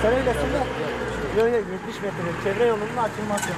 Söyle. Yok 70 metre. Çevre yolunun açılması.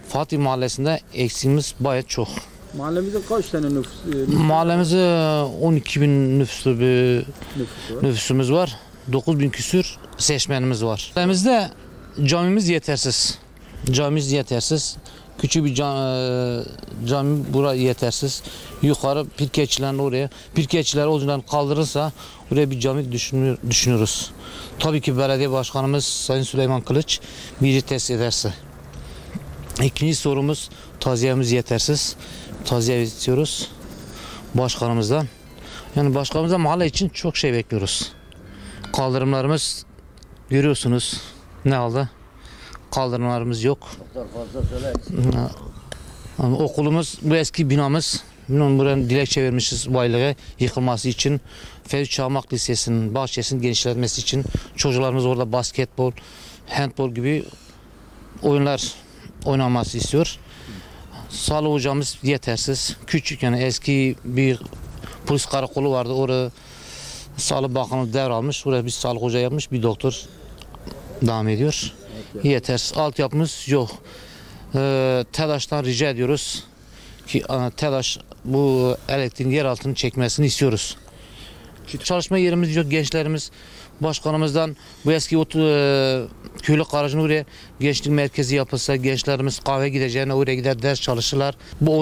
Fatih Mahallesi'nde eksiğimiz bayağı çok. Mahallemizde kaç tane Mahallemizde 12.000 nüfuslu bir nüfusumuz var. 9.000 küsür seçmenimiz var. Mahallemizde camimiz yetersiz. Camimiz yetersiz. Küçük bir cami buraya yetersiz. Yukarı pirketçilerin oraya. Pirketçiler oradan kaldırırsa oraya bir cami düşünürüz. Tabii ki belediye başkanımız Sayın Süleyman Kılıç biri test ederse. İkinci sorumuz taziyemiz yetersiz. Taziye istiyoruz başkanımızdan. Yani başkanımızdan mahalle için çok şey bekliyoruz. Kaldırımlarımız görüyorsunuz ne aldı? Kaldırımlarımız yok. Okulumuz bu eski binamız. Buraya dilekçe vermişiz valiliğe yıkılması için. Fevzi Çakmak Lisesi'nin bahçesinin genişletmesi için. Çocuklarımız orada basketbol, handbol gibi oyunlar oynaması istiyor. Sağlık hocamız yetersiz. Küçük yani eski bir polis karakolu vardı. Orada Sağlık Bakanlığı devralmış. Oraya bir sağlık hoca yapmış. Bir doktor devam ediyor. Yetersiz. Altyapımız yok. TEDAŞ'tan rica ediyoruz ki TEDAŞ bu elektriğin yer altını çekmesini istiyoruz. Çalışma yerimiz yok. Gençlerimiz başkanımızdan bu eski köylü garajını oraya gençlik merkezi yapılsa, gençlerimiz kahve gideceğine oraya gider ders çalışırlar. Bu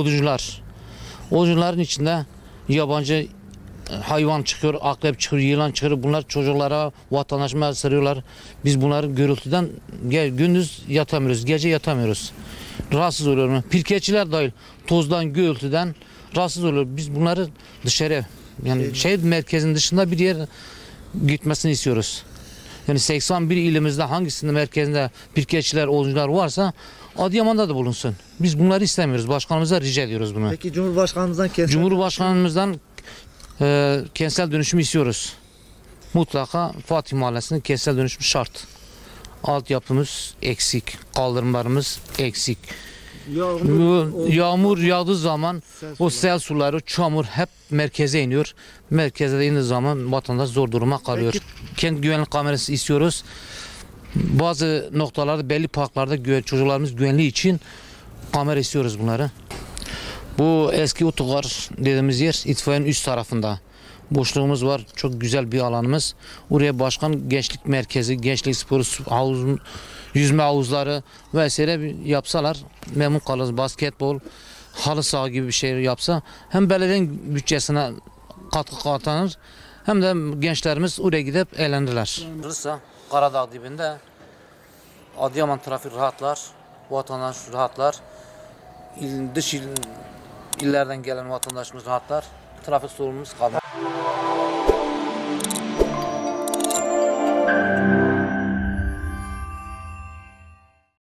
oduncuların içinde yabancı hayvan çıkıyor, akrep çıkıyor, yılan çıkıyor. Bunlar çocuklara, vatandaşıma sarıyorlar. Biz bunları gürültüden gündüz yatamıyoruz, gece yatamıyoruz. Rahatsız oluyoruz. Pirketçiler dahil tozdan, gürültüden rahatsız oluyor. Biz bunları dışarı yani şehir merkezinin dışında bir yer gitmesini istiyoruz. Yani 81 ilimizde hangisinde merkezinde pirketçiler, oduncular varsa Adıyaman'da da bulunsun. Biz bunları istemiyoruz. Başkanımıza rica ediyoruz bunu. Peki Cumhurbaşkanımızdan kentsel dönüşüm istiyoruz. Mutlaka Fatih Mahallesi'nin kentsel dönüşüm şart. Altyapımız eksik, kaldırımlarımız eksik. Yağmur yağdığı zaman o sel suları, çamur hep merkeze iniyor. Merkeze indiği zaman vatandaş zor duruma kalıyor. Kent güvenlik kamerası istiyoruz. Bazı noktalarda, belli parklarda çocuklarımız güvenliği için kamera istiyoruz bunları. Bu eski otogar dediğimiz yer itfaiyenin üst tarafında. Boşluğumuz var. Çok güzel bir alanımız. Oraya başkan gençlik merkezi, gençlik sporu havuz, yüzme havuzları vesaire yapsalar memnun kalırız. Basketbol, halı saha gibi bir şey yapsa hem belediyenin bütçesine katkı katanır hem de gençlerimiz oraya gidip eğlenirler. Karadağ dibinde Adıyaman trafik rahatlar, vatandaş rahatlar. Dış illerden gelen vatandaşımız rahatlar. Trafik sorunumuz kalmaz.